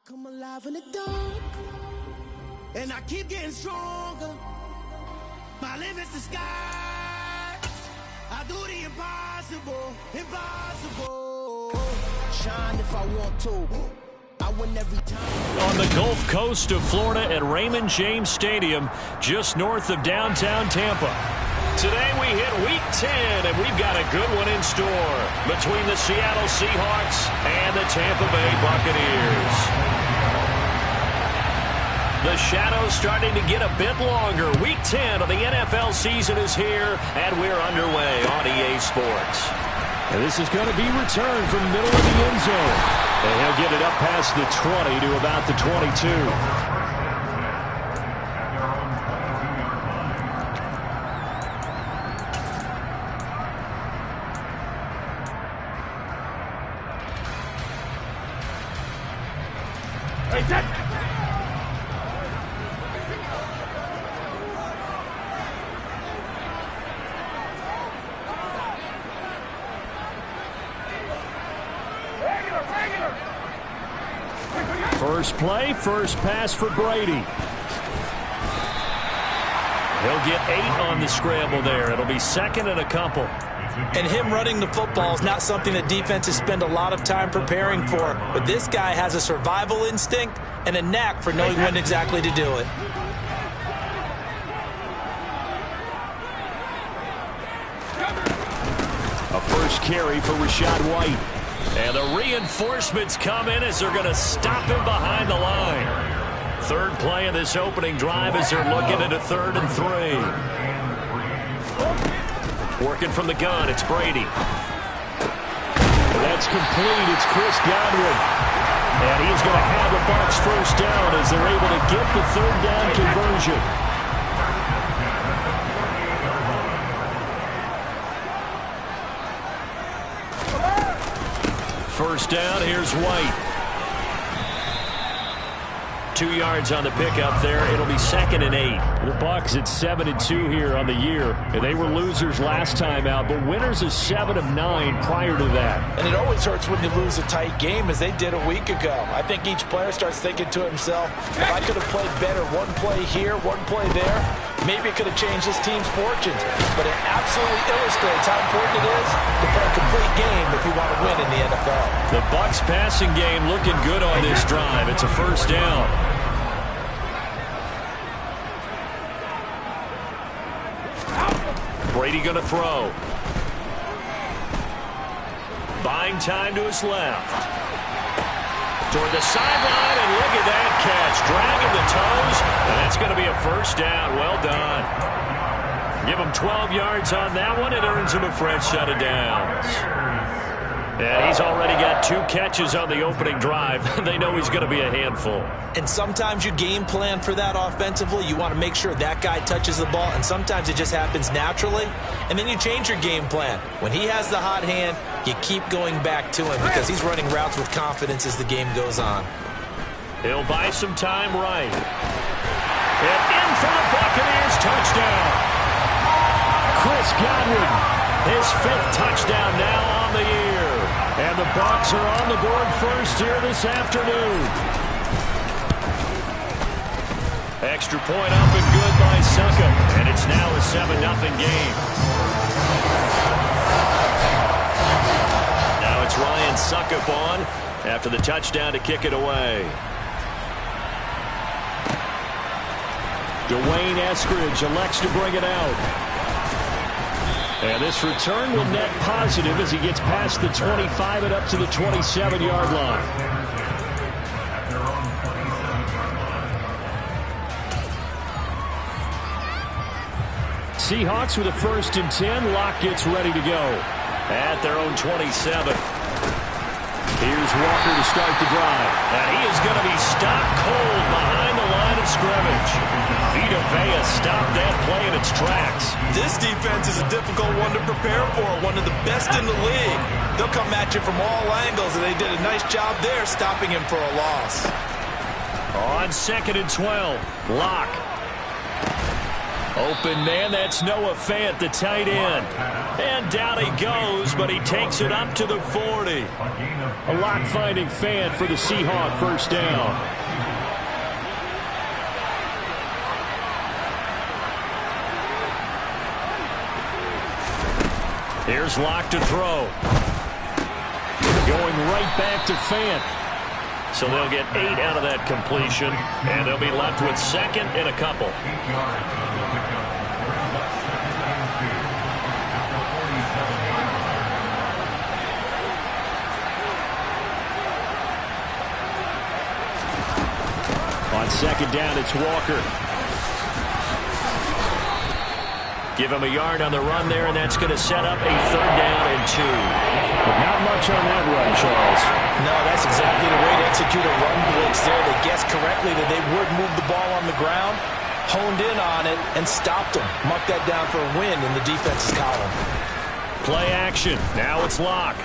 Come alive in the dark, and I keep getting stronger. My limit's the sky. I do the impossible, impossible. Shine if I want to. I win every time. On the Gulf Coast of Florida at Raymond James Stadium, just north of downtown Tampa. Today we hit Week 10, and we've got a good one in store between the Seattle Seahawks and the Tampa Bay Buccaneers. The shadow's starting to get a bit longer. Week 10 of the NFL season is here, and we're underway on EA Sports. And this is going to be returned from the middle of the end zone. And he'll get it up past the 20 to about the 22. First play, first pass for Brady. He'll get 8 on the scramble there. It'll be second and a couple. And him running the football is not something that defenses spend a lot of time preparing for. But this guy has a survival instinct and a knack for knowing when exactly to do it. A first carry for Rachaad White. And the reinforcements come in as they're going to stop him behind the line. Third play of this opening drive as they're looking at a 3rd and 3. Working from the gun, it's Brady. That's complete. It's Chris Godwin. And he's going to have the Bucs first down as they're able to get the 3rd down conversion. First down, here's White. 2 yards on the pickup there. It'll be 2nd and 8. The Bucs at 7-2 here on the year. And they were losers last time out, but winners of 7 of 9 prior to that. And it always hurts when you lose a tight game, as they did a week ago. I think each player starts thinking to himself, if I could have played better one play here, one play there, maybe it could have changed this team's fortunes. But it absolutely illustrates how important it is to play a complete game if you want to win in the NFL. The Bucs passing game looking good on this drive. It's a first down. Brady going to throw. Buying time to his left. Toward the sideline, and look at that catch. Dragging the toes, and that's going to be a first down. Well done. Give him 12 yards on that one. It earns him a fresh set of downs. And he's already got 2 catches on the opening drive. They know he's going to be a handful. And sometimes you game plan for that offensively. You want to make sure that guy touches the ball, and sometimes it just happens naturally. And then you change your game plan. When he has the hot hand, you keep going back to him because he's running routes with confidence as the game goes on. He'll buy some time right. And in for the Buccaneers, touchdown. Chris Godwin. His 5th touchdown now on the year. And the Bucs are on the board first here this afternoon. Extra point up and good by Succop. And it's now a 7-0 game. Now it's Ryan Succop on after the touchdown to kick it away. Dwayne Eskridge elects to bring it out. And this return will net positive as he gets past the 25 and up to the 27-yard line. Seahawks with a 1st and 10. Locke gets ready to go. At their own 27. Here's Walker to start the drive. And he is going to be stopped cold behind the line of scrimmage. Vita Vea stopped that play in its tracks. This defense is a difficult one to prepare for, one of the best in the league. They'll come at you from all angles, and they did a nice job there stopping him for a loss. On 2nd and 12, Locke. Open man, that's Noah Fant, the tight end. And down he goes, but he takes it up to the 40. A lock-finding Fant for the Seahawk first down. Here's Locke to throw. Going right back to Fant. So they'll get 8 out of that completion, and they'll be left with second and a couple. On second down, it's Walker. Give him a yard on the run there, and that's going to set up a 3rd down and 2. But not much on that run, Charles. No, that's exactly the way to execute a run blitz there. They guessed correctly that they would move the ball on the ground, honed in on it, and stopped them. Mark that down for a win in the defense's column. Play action. Now it's Locke.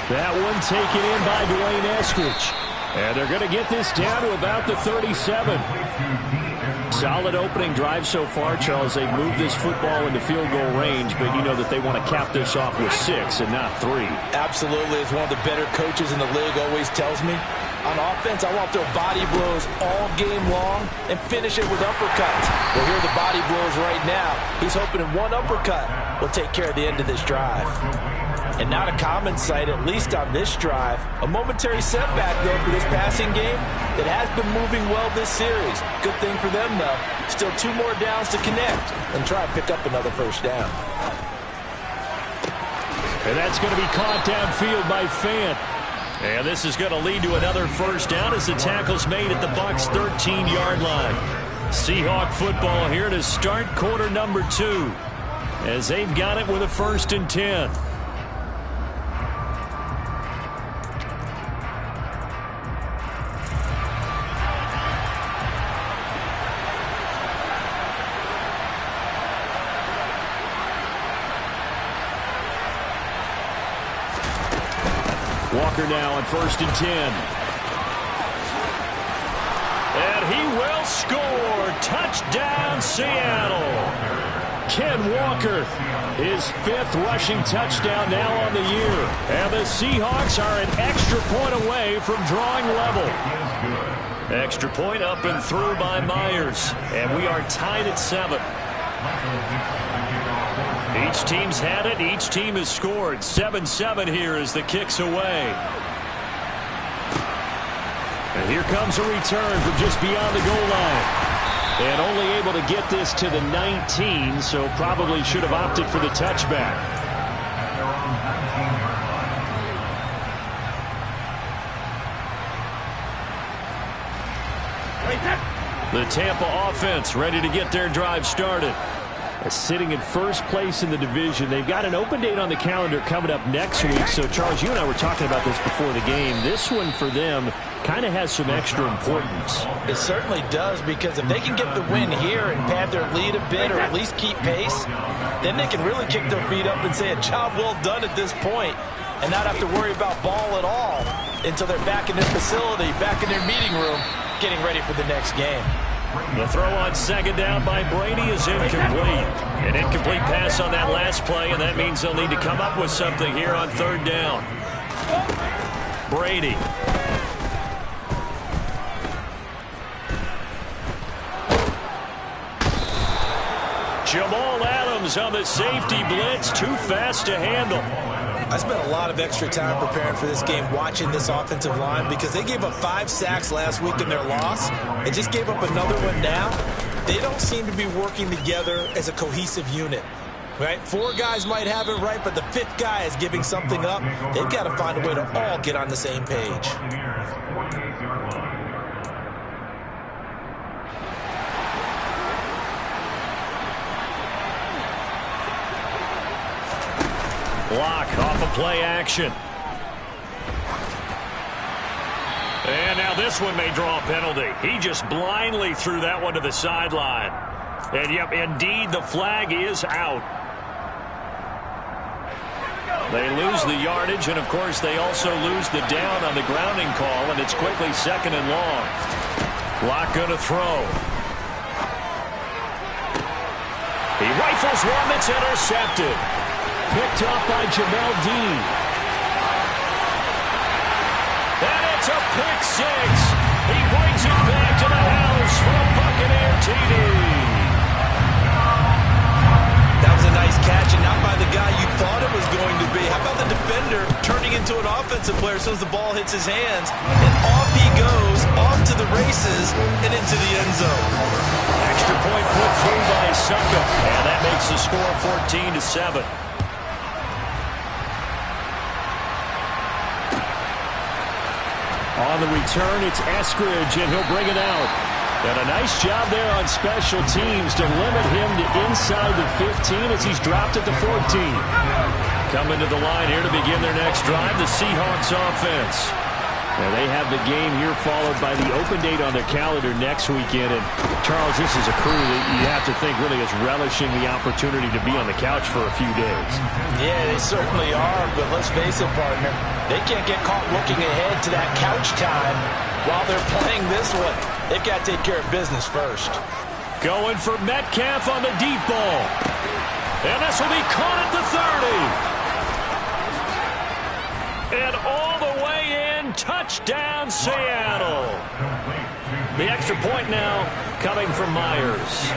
That one taken in by Dwayne Eskridge. And they're going to get this down to about the 37. Solid opening drive so far, Charles. They've moved this football into field goal range, but you know that they want to cap this off with 6 and not 3. Absolutely. As one of the better coaches in the league always tells me, on offense, I want their body blows all game long and finish it with uppercuts. Well, here are the body blows right now. He's hoping in one uppercut will take care of the end of this drive. And not a common sight, at least on this drive. A momentary setback, though, for this passing game that has been moving well this series. Good thing for them, though. Still 2 more downs to connect and try and pick up another first down. And that's going to be caught downfield by Fant. And this is going to lead to another first down as the tackle's made at the Bucs' 13-yard line. Seahawk football here to start quarter number 2 as they've got it with a 1st and 10. Walker now on 1st and 10. And he will score. Touchdown, Seattle. Ken Walker, his 5th rushing touchdown now on the year. And the Seahawks are an extra point away from drawing level. Extra point up and through by Myers. And we are tied at 7. Each team's had it. Each team has scored. 7-7 here as the kick's away. And here comes a return from just beyond the goal line. And only able to get this to the 19, so probably should have opted for the touchback. The Tampa offense ready to get their drive started. Sitting in first place in the division. They've got an open date on the calendar coming up next week. So, Charles, you and I were talking about this before the game. This one for them kind of has some extra importance. It certainly does, because if they can get the win here and pad their lead a bit or at least keep pace, then they can really kick their feet up and say a job well done at this point and not have to worry about ball at all until they're back in their facility, back in their meeting room, getting ready for the next game. The throw on 2nd down by Brady is incomplete. An incomplete pass on that last play, and that means they'll need to come up with something here on 3rd down. Brady. Jamal Adams on the safety blitz, too fast to handle. I spent a lot of extra time preparing for this game, watching this offensive line, because they gave up 5 sacks last week in their loss and just gave up another one now. They don't seem to be working together as a cohesive unit. Right? 4 guys might have it right, but the 5th guy is giving something up. They've got to find a way to all get on the same page. Locke off a play action. And now this one may draw a penalty. He just blindly threw that one to the sideline. And, yep, indeed, the flag is out. They lose the yardage, and, of course, they also lose the down on the grounding call, and it's quickly 2nd and long. Locke going to throw. He rifles one that's intercepted. Picked up by Jamel Dean. And it's a pick six. He brings it back to the house for a Buccaneer TD. That was a nice catch, and not by the guy you thought it was going to be. How about the defender turning into an offensive player as soon as the ball hits his hands? And off he goes, off to the races, and into the end zone. Extra point put through by Succop. And that makes the score 14-7. On the return, it's Eskridge, and he'll bring it out. And a nice job there on special teams to limit him to inside the 15 as he's dropped at the 14. Coming to the line here to begin their next drive, the Seahawks offense. Now they have the game here followed by the open date on their calendar next weekend. And Charles, this is a crew that you have to think really is relishing the opportunity to be on the couch for a few days. Yeah, they certainly are, but let's face it, partner. They can't get caught looking ahead to that couch time while they're playing this one. They've got to take care of business first. Going for Metcalf on the deep ball. And this will be caught at the 30. And all the way in, touchdown Seattle. The extra point now coming from Myers.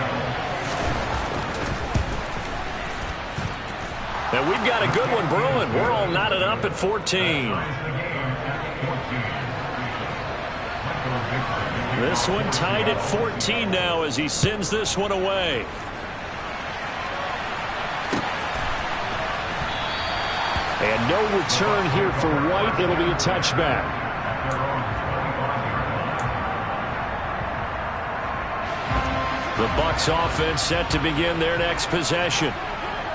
And we've got a good one brewing. We're all knotted up at 14. This one tied at 14 now as he sends this one away. And no return here for White. It'll be a touchback. The Bucs offense set to begin their next possession.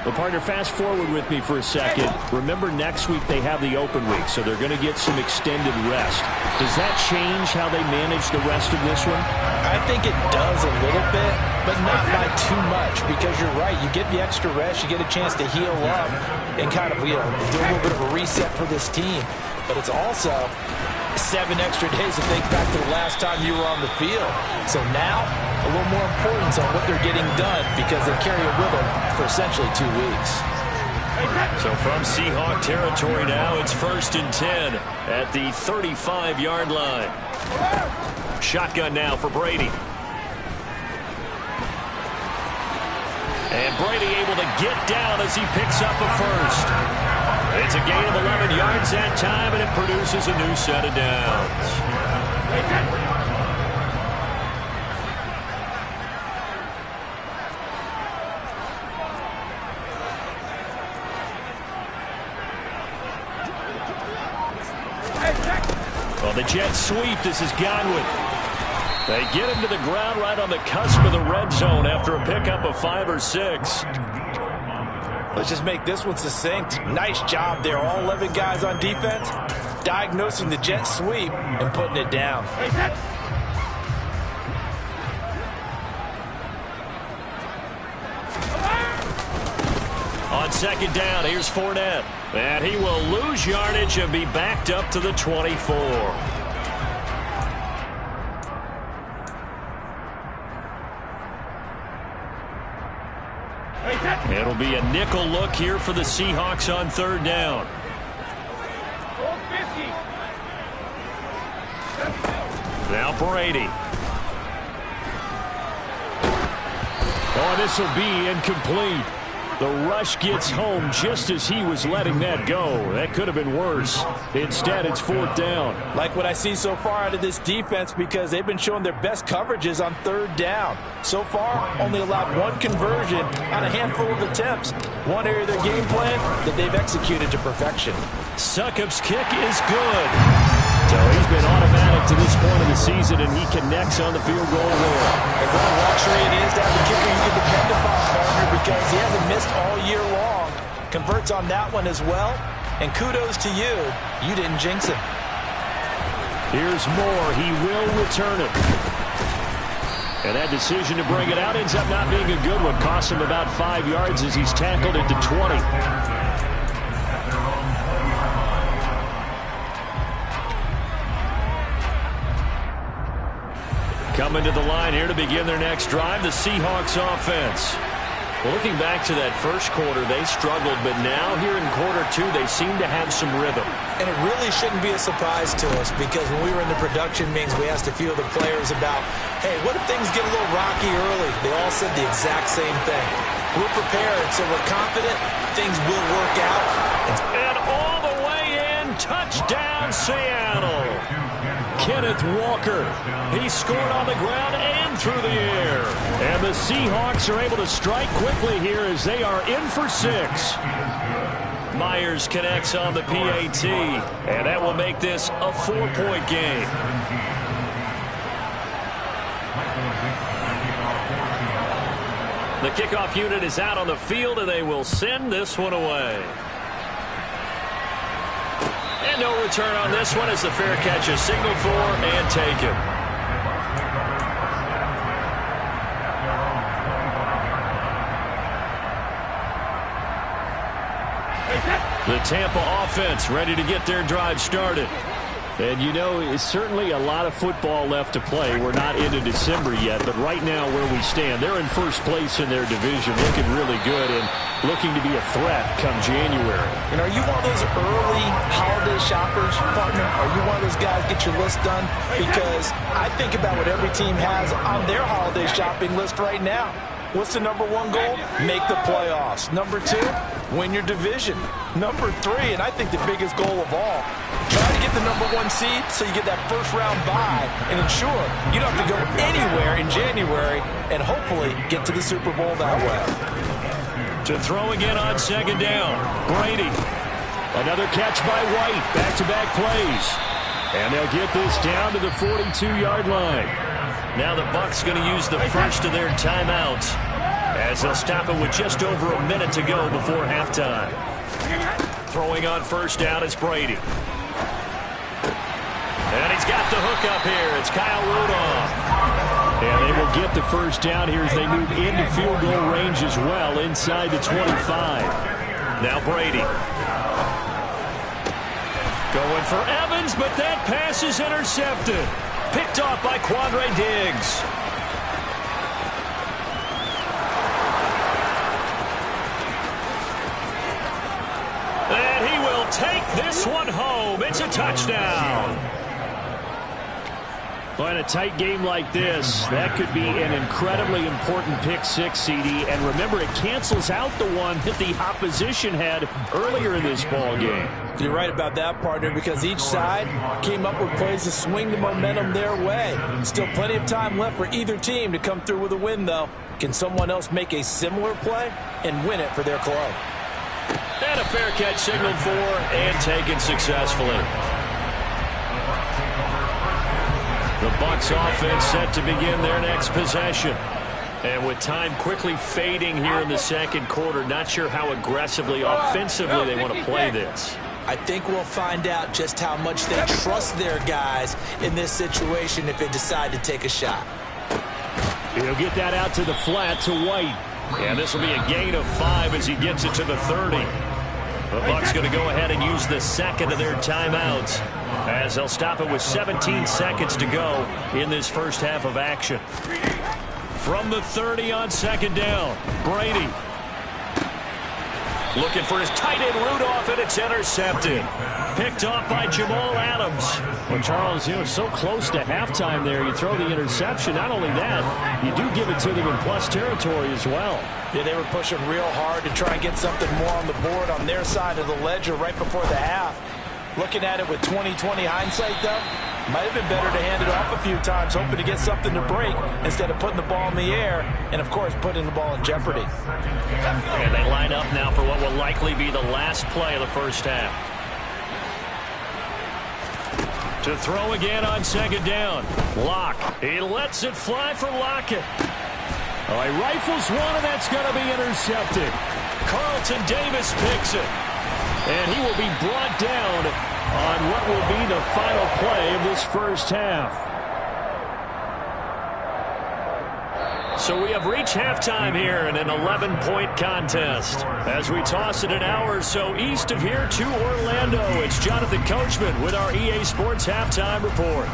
Well, partner, fast forward with me for a second. Remember, next week they have the open week, so they're going to get some extended rest. Does that change how they manage the rest of this one? I think it does a little bit, but not by too much, because you're right. You get the extra rest, you get a chance to heal up and kind of, do a little bit of a reset for this team. But it's also 7 extra days to think back to the last time you were on the field. So now, a little more importance on what they're getting done because they carry it with them for essentially 2 weeks. So from Seahawk territory now, it's 1st and 10 at the 35-yard line. Shotgun now for Brady. And Brady able to get down as he picks up a first. It's a gain of 11 yards that time, and it produces a new set of downs. Well, the jet sweep. This is Godwin. They get him to the ground right on the cusp of the red zone after a pickup of 5 or 6. Let's just make this one succinct. Nice job there. All 11 guys on defense diagnosing the jet sweep and putting it down. On 2nd down, here's Fournette. And he will lose yardage and be backed up to the 24. It'll be a nickel look here for the Seahawks on 3rd down. Now Brady. Oh, this will be incomplete. The rush gets home just as he was letting that go. That could have been worse. Instead, it's 4th down. Like what I see so far out of this defense because they've been showing their best coverages on 3rd down. So far, only allowed 1 conversion on a handful of attempts. One area of their game plan that they've executed to perfection. Succop's kick is good. So he's been automatic to this point of the season, and he connects on the field goal there. And what a luxury it is to have a kicker you can depend upon, partner, because he hasn't missed all year long. Converts on that one as well. And kudos to you. You didn't jinx him. Here's Moore. He will return it. And that decision to bring it out ends up not being a good one. Costs him about 5 yards as he's tackled at the 20. Coming to the line here to begin their next drive, the Seahawks offense. Well, looking back to that first quarter, they struggled, but now here in quarter two, they seem to have some rhythm. And it really shouldn't be a surprise to us because when we were in the production meetings, we asked a few of the players about, hey, what if things get a little rocky early? They all said the exact same thing. We're prepared, so we're confident things will work out. And all the way in, touchdown Seattle. Kenneth Walker. He scored on the ground and through the air. And the Seahawks are able to strike quickly here as they are in for 6. Myers connects on the PAT, and that will make this a 4-point game. The kickoff unit is out on the field, and they will send this one away. And no return on this one as the fair catch is signaled for and taken. The Tampa offense ready to get their drive started. And, you know, it's certainly a lot of football left to play. We're not into December yet, but right now where we stand, they're in first place in their division, looking really good and looking to be a threat come January. And are you one of those early holiday shoppers, partner? Are you one of those guys get your list done? Because I think about what every team has on their holiday shopping list right now. What's the number one goal? Make the playoffs. Number 2, win your division. Number 3, and I think the biggest goal of all, try to get the number 1 seed so you get that first-round bye and ensure you don't have to go anywhere in January and hopefully get to the Super Bowl that way. To throw again on second down, Brady. Another catch by White. Back-to-back plays. And they'll get this down to the 42-yard line. Now the Bucs going to use the first of their timeouts as they'll stop it with just over a minute to go before halftime. Throwing on first down, it's Brady. And he's got the hook up here. It's Kyle Rudolph. And they will get the first down here as they move into field goal range as well inside the 25. Now Brady. Going for Evans, but that pass is intercepted. Picked off by Quandre Diggs. And he will take this one home. It's a touchdown. Well, in a tight game like this, that could be an incredibly important pick six, CD. And remember, it cancels out the one that the opposition had earlier in this ball game. You're right about that, partner, because each side came up with plays to swing the momentum their way. Still plenty of time left for either team to come through with a win, though. Can someone else make a similar play and win it for their club? And a fair catch signaled for and taken successfully. The Bucs offense set to begin their next possession. And with time quickly fading here in the second quarter, not sure how aggressively, offensively they want to play this. I think we'll find out just how much they trust their guys in this situation if they decide to take a shot. He'll get that out to the flat to White. And this will be a gain of 5 as he gets it to the 30. The Bucs going to go ahead and use the second of their timeouts as they'll stop it with 17 seconds to go in this first half of action. From the 30 on second down, Brady. Looking for his tight end Rudolph, and it's intercepted. Picked off by Jamal Adams. Well, Charles, you know, so close to halftime there. You throw the interception. Not only that, you do give it to them in plus territory as well. Yeah, they were pushing real hard to try and get something more on the board on their side of the ledger right before the half. Looking at it with 20/20 hindsight, though, might have been better to hand it off a few times, hoping to get something to break instead of putting the ball in the air and, of course, putting the ball in jeopardy. And they line up now for what will likely be the last play of the first half. To throw again on second down. Locke. He lets it fly for Lockett. Oh, he rifles one, and that's going to be intercepted. Carlton Davis picks it. And he will be brought down on what will be the final play of this first half. So we have reached halftime here in an 11-point contest. As we toss it an hour or so east of here to Orlando, it's Jonathan Coachman with our EA Sports Halftime Report.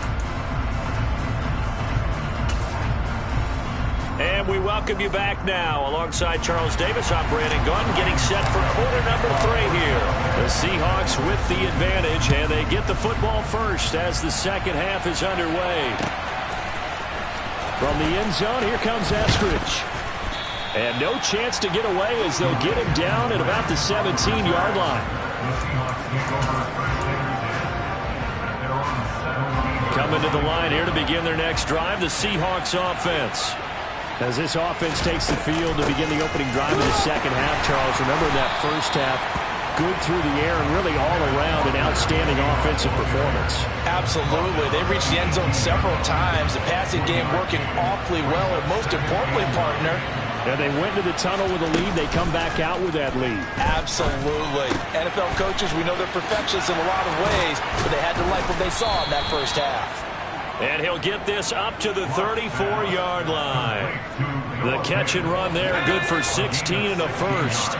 And We welcome you back now. Alongside Charles Davis, I'm Brandon Gaudin, getting set for quarter number 3 here. The Seahawks with the advantage, and they get the football first as the second half is underway. From the end zone, here comes Eskridge. And no chance to get away as they'll get him down at about the 17-yard line. Coming to the line here to begin their next drive, the Seahawks offense. As this offense takes the field to begin the opening drive of the second half, Charles, remember that first half, good through the air and really all around an outstanding offensive performance. Absolutely. They reached the end zone several times. The passing game working awfully well, and most importantly, partner, and they went to the tunnel with a lead. They come back out with that lead. Absolutely. NFL coaches, we know they're perfectionists in a lot of ways, but they had to like what they saw in that first half. And he'll get this up to the 34-yard line. The catch and run there, good for 16 and a first.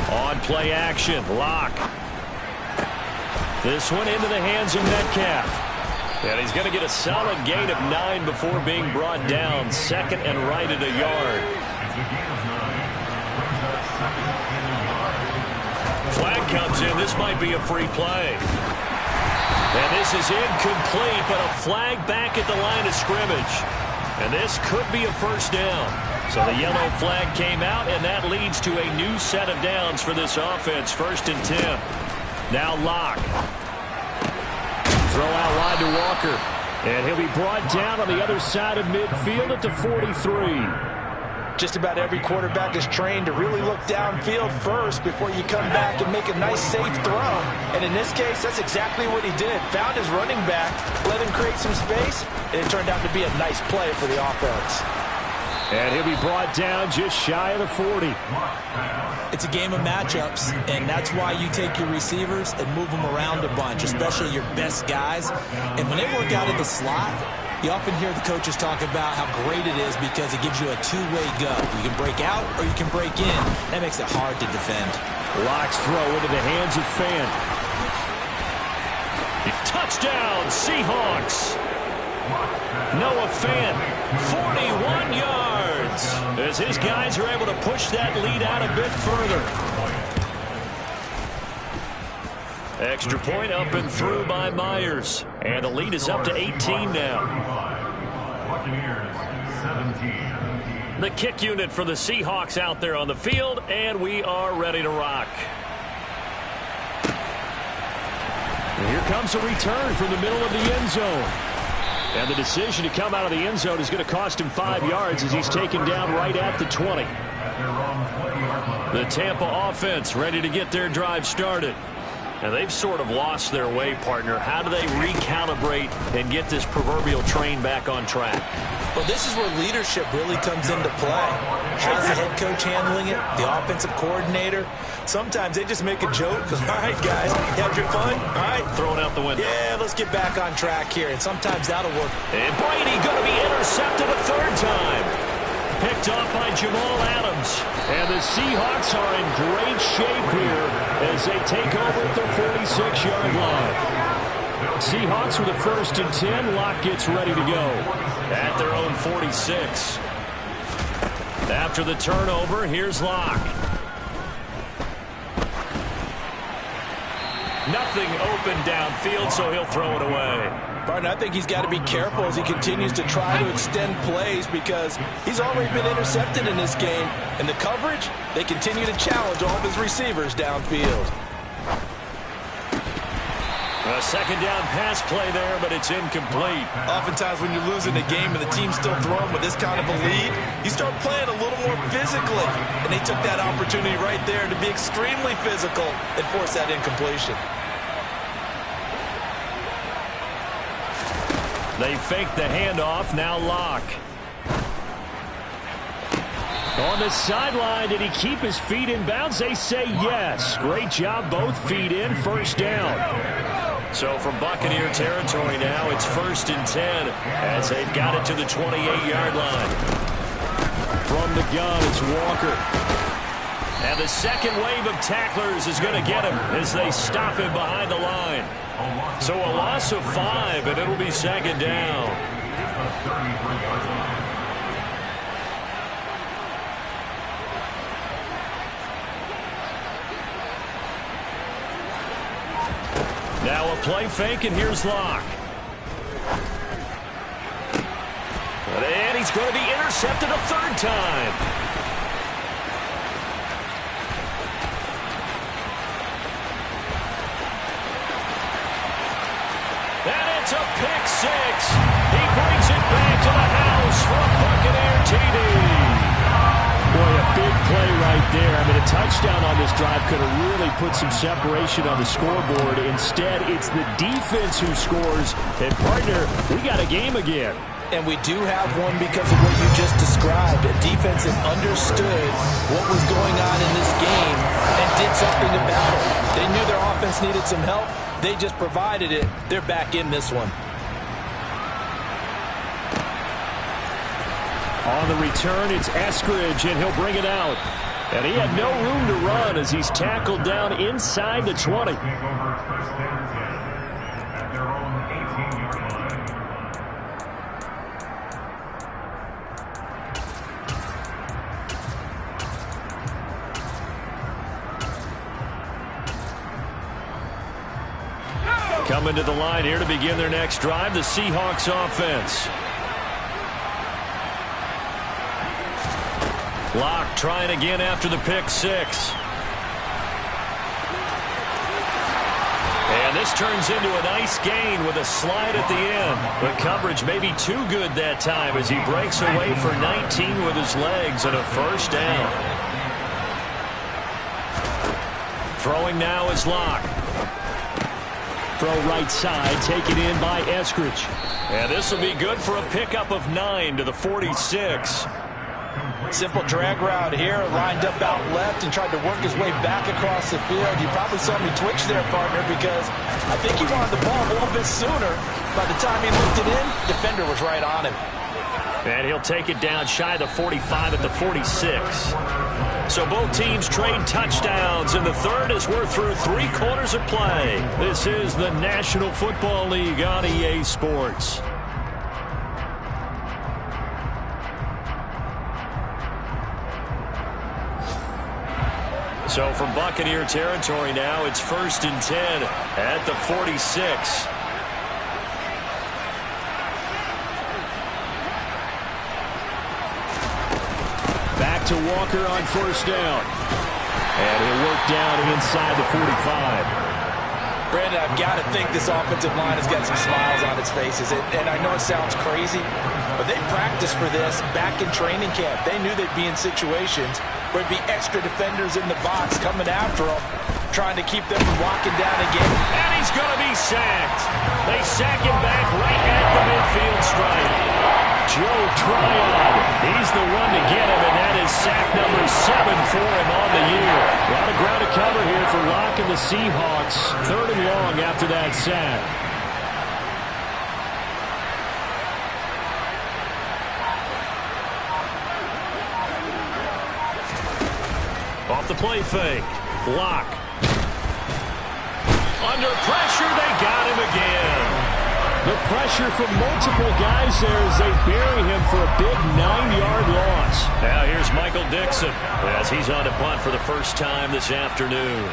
On play action, Locke. This one into the hands of Metcalf. And he's going to get a solid gain of 9 before being brought down. Second and right at a yard. Flag comes in. This might be a free play. And this is incomplete, but a flag back at the line of scrimmage. And this could be a first down. So the yellow flag came out, and that leads to a new set of downs for this offense. 1st and 10. Now Locke. Throw out wide to Walker. And he'll be brought down on the other side of midfield at the 43. Just about every quarterback is trained to really look downfield first before you come back and make a nice, safe throw. And in this case, that's exactly what he did. Found his running back, let him create some space, and it turned out to be a nice play for the offense. And he'll be brought down just shy of the 40. It's a game of matchups, and that's why you take your receivers and move them around a bunch, especially your best guys. And when they work out of the slot, you often hear the coaches talk about how great it is because it gives you a two-way go. You can break out or you can break in. That makes it hard to defend. Locke's throw into the hands of Fant. Touchdown, Seahawks. Noah Fant, 41 yards. As his guys are able to push that lead out a bit further. Extra point up and through by Myers. And the lead is up to 18 now. The kick unit for the Seahawks out there on the field, and we are ready to rock. And here comes a return from the middle of the end zone. And the decision to come out of the end zone is going to cost him 5 yards as he's taken down right at the 20. The Tampa offense ready to get their drive started. And they've sort of lost their way, partner. How do they recalibrate and get this proverbial train back on track? Well, this is where leadership really comes into play. How's the head coach handling it? The offensive coordinator? Sometimes they just make a joke. All right, guys, you had your fun? All right. Throw it out the window. Yeah, let's get back on track here. And sometimes that'll work. And Brady going to be intercepted a third time. Picked off by Jamal Adams. And the Seahawks are in great shape here as they take over at their 46-yard line. Seahawks with a 1st and 10. Locke gets ready to go. At their own 46. After the turnover, here's Locke. Nothing open downfield, so he'll throw it away. Barton, I think he's got to be careful as he continues to try to extend plays because he's already been intercepted in this game. And the coverage, they continue to challenge all of his receivers downfield. A second down pass play there, but it's incomplete. Oftentimes when you're losing a game and the team's still throwing with this kind of a lead, you start playing a little more physically. And they took that opportunity right there to be extremely physical and force that incompletion. They fake the handoff. Now Locke. On the sideline, did he keep his feet in bounds? They say yes. Great job, both feet in. 1st down. So from Buccaneer territory now, it's 1st and 10 as they've got it to the 28-yard line. From the gun, it's Walker. And the second wave of tacklers is going to get him as they stop him behind the line. So a loss of 5, and it'll be second down. Now a play fake, and here's Locke. And he's going to be intercepted a third time. And it's a pick six. He brings it back to the house for a Buccaneer TD. Boy, a big play right there. I mean, a touchdown on this drive could have really put some separation on the scoreboard. Instead, it's the defense who scores. And, partner, we got a game again. And we do have one because of what you just described. A defense that understood what was going on in this game and did something about it. They knew their offense needed some help. They just provided it. They're back in this one. On the return, it's Eskridge, and he'll bring it out. And he had no room to run as he's tackled down inside the 20. Coming to the line here to begin their next drive, the Seahawks offense. Locke trying again after the pick six. And this turns into a nice gain with a slide at the end. The coverage may be too good that time as he breaks away for 19 with his legs and a first down. Throwing now is Locke. Throw right side, taken in by Eskridge. And this will be good for a pickup of 9 to the 46. Simple drag route here, lined up out left and tried to work his way back across the field. You probably saw me twitch there, partner, because I think he wanted the ball a little bit sooner. By the time he looked it in, defender was right on him. And he'll take it down shy of the 45 at the 46. So both teams trade touchdowns, and the third as we're through 3 quarters of play. This is the National Football League on EA Sports. So from Buccaneer territory now, it's 1st and 10 at the 46. Back to Walker on first down. And he'll work down inside the 45. Brandon, I've got to think this offensive line has got some smiles on its faces. And I know it sounds crazy, but they practiced for this back in training camp. They knew they'd be in situations where there'd be extra defenders in the box coming after them, trying to keep them from locking down again. And he's going to be sacked. They sack him back right at the midfield stripe. Joe Tryon, he's the one to get him, and that is sack number 7 for him on the year. A lot of ground to cover here for Locke and the Seahawks. 3rd and long after that sack. Off the play fake. Locke. Under pressure, they got him again. The pressure from multiple guys there as they bury him for a big 9-yard loss. Now here's Michael Dixon as he's on to punt for the first time this afternoon.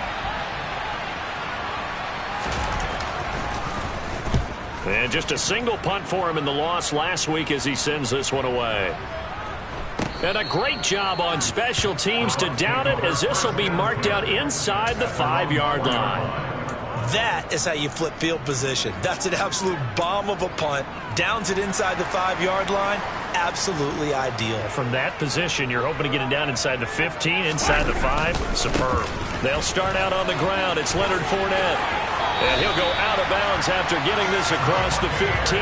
And just a single punt for him in the loss last week as he sends this one away. And a great job on special teams to down it as this will be marked out inside the 5-yard line. That is how you flip field position. That's an absolute bomb of a punt. Downs it inside the 5-yard line. Absolutely ideal. From that position, you're hoping to get it down inside the 15, inside the 5. Superb. They'll start out on the ground. It's Leonard Fournette. And he'll go out of bounds after getting this across the 15.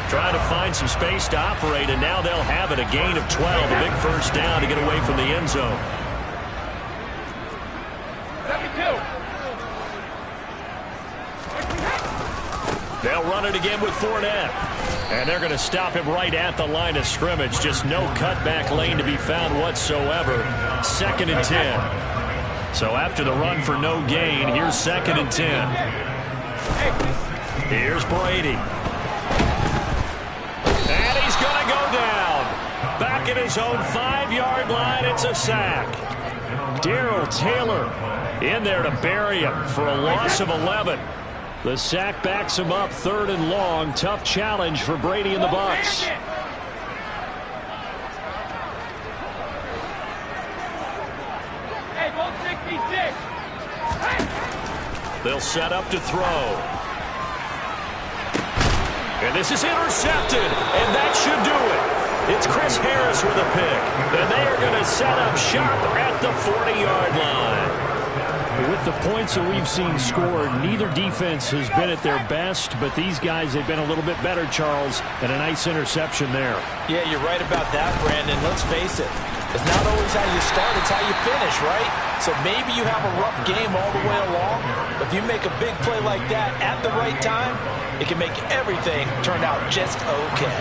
Trying to find some space to operate, and now they'll have it. A gain of 12. A big first down to get away from the end zone. They'll run it again with Fournette. And they're going to stop him right at the line of scrimmage. Just no cutback lane to be found whatsoever. 2nd and 10. So after the run for no gain, here's 2nd and 10. Here's Brady. And he's going to go down. Back at his own 5-yard line, it's a sack. Darrell Taylor in there to bury him for a loss of 11. The sack backs him up 3rd and long. Tough challenge for Brady and the Bucs. They'll set up to throw. And this is intercepted, and that should do it. It's Chris Harris with a pick, and they are going to set up shop at the 40-yard line. With the points that we've seen scored, neither defense has been at their best, but these guys have been a little bit better, Charles, and a nice interception there. Yeah, you're right about that, Brandon. Let's face it. It's not always how you start, it's how you finish, right? So maybe you have a rough game all the way along, but if you make a big play like that at the right time, it can make everything turn out just okay.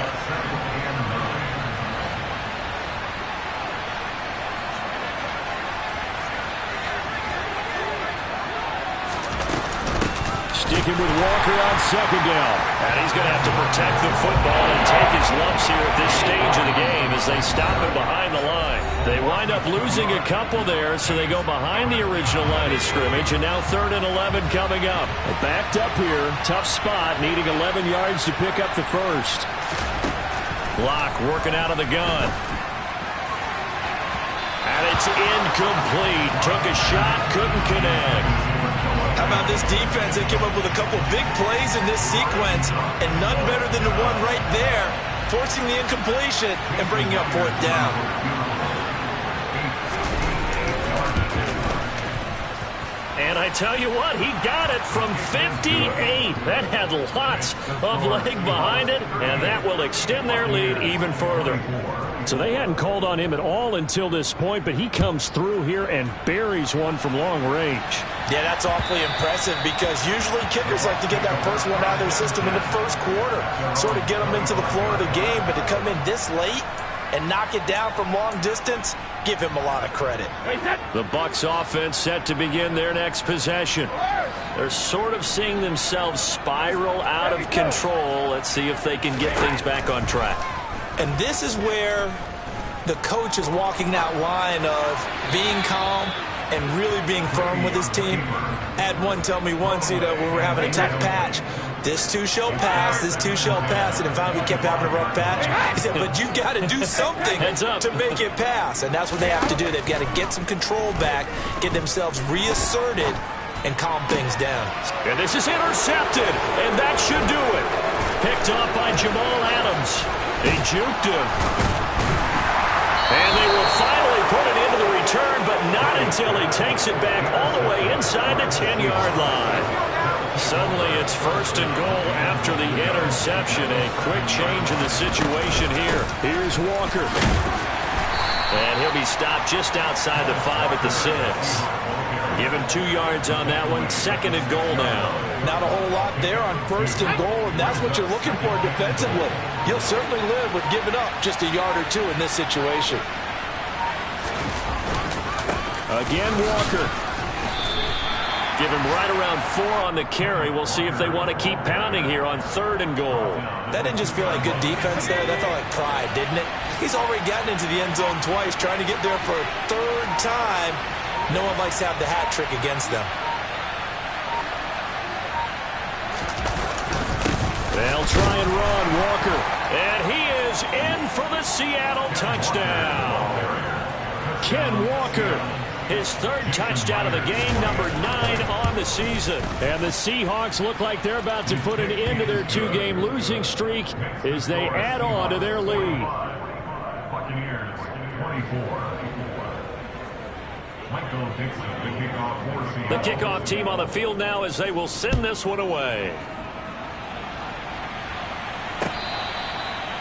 Sticking with Walker on 2nd down. And he's going to have to protect the football and take his lumps here at this stage of the game as they stop him behind the line. They wind up losing a couple there, so they go behind the original line of scrimmage, and now 3rd and 11 coming up. Backed up here, tough spot, needing 11 yards to pick up the first. Block working out of the gun. And it's incomplete. Took a shot, couldn't connect. How about this defense? They came up with a couple big plays in this sequence, and none better than the one right there, forcing the incompletion and bringing up 4th down. And I tell you what, he got it from 58. That had lots of leg behind it, and that will extend their lead even further. So they hadn't called on him at all until this point, but he comes through here and buries one from long range. Yeah, that's awfully impressive because usually kickers like to get that first one out of their system in the first quarter, sort of get them into the flow of the game, but to come in this late and knock it down from long distance, give him a lot of credit. The Bucs offense set to begin their next possession. They're sort of seeing themselves spiral out of control. Let's see if they can get things back on track. And this is where the coach is walking that line of being calm and really being firm with his team. I had one tell me once, when we're having a tough patch, this too shall pass, this too shall pass, and finally we kept having a rough patch. He said, but you got to do something to make it pass, and that's what they have to do. They've got to get some control back, get themselves reasserted, and calm things down. And this is intercepted, and that should do it. Picked up by Jamal Adams. They juked him. And they will finally put it into the return, but not until he takes it back all the way inside the 10-yard line. Suddenly it's 1st and goal after the interception. A quick change in the situation here. Here's Walker. And he'll be stopped just outside the 5 at the 6. Give him 2 yards on that one. 2nd and goal now. Not a whole lot there on 1st and goal, and that's what you're looking for defensively. You'll certainly live with giving up just a yard or 2 in this situation. Again, Walker. Give him right around 4 on the carry. We'll see if they want to keep pounding here on 3rd and goal. That didn't just feel like good defense there. That felt like pride, didn't it? He's already gotten into the end zone twice, trying to get there for a 3rd time. No one likes to have the hat trick against them. They'll try and run, Walker. And he is in for the Seattle touchdown. Ken Walker. His 3rd touchdown of the game, number 9 on the season. And the Seahawks look like they're about to put an end to their 2-game losing streak as they add on to their lead. Buccaneers 24. Michael Dixon, the kickoff for Seattle. The kickoff team on the field now as they will send this one away.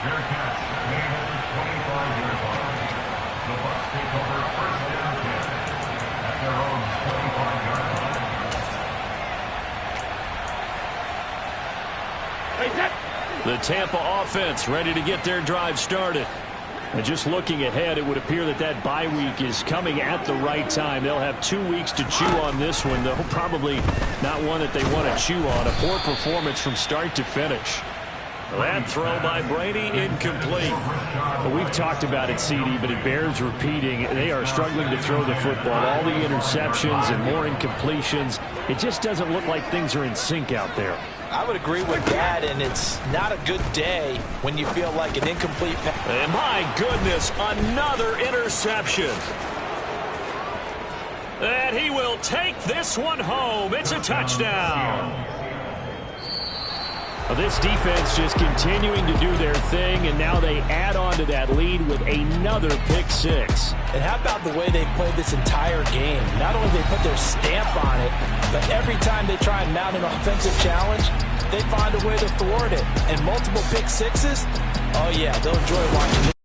Bearcats may hold 25-yard line. The Bucs take over 1st and 10 at their own 25-yard line. The Tampa offense ready to get their drive started. And just looking ahead, it would appear that bye week is coming at the right time. They'll have 2 weeks to chew on this one, though probably not one that they want to chew on. A poor performance from start to finish. That throw by Brady, incomplete. Well, we've talked about it, CD, but it bears repeating. They are struggling to throw the football. All the interceptions and more incompletions. It just doesn't look like things are in sync out there. I would agree with that, and it's not a good day when you feel like an incomplete pass. And my goodness, another interception. And he will take this one home. It's a touchdown. Well, this defense just continuing to do their thing, and now they add on to that lead with another pick six. And how about the way they played this entire game? Not only did they put their stamp on it, but every time they try and mount an offensive challenge, they find a way to thwart it. And multiple pick sixes, oh yeah, they'll enjoy watching it.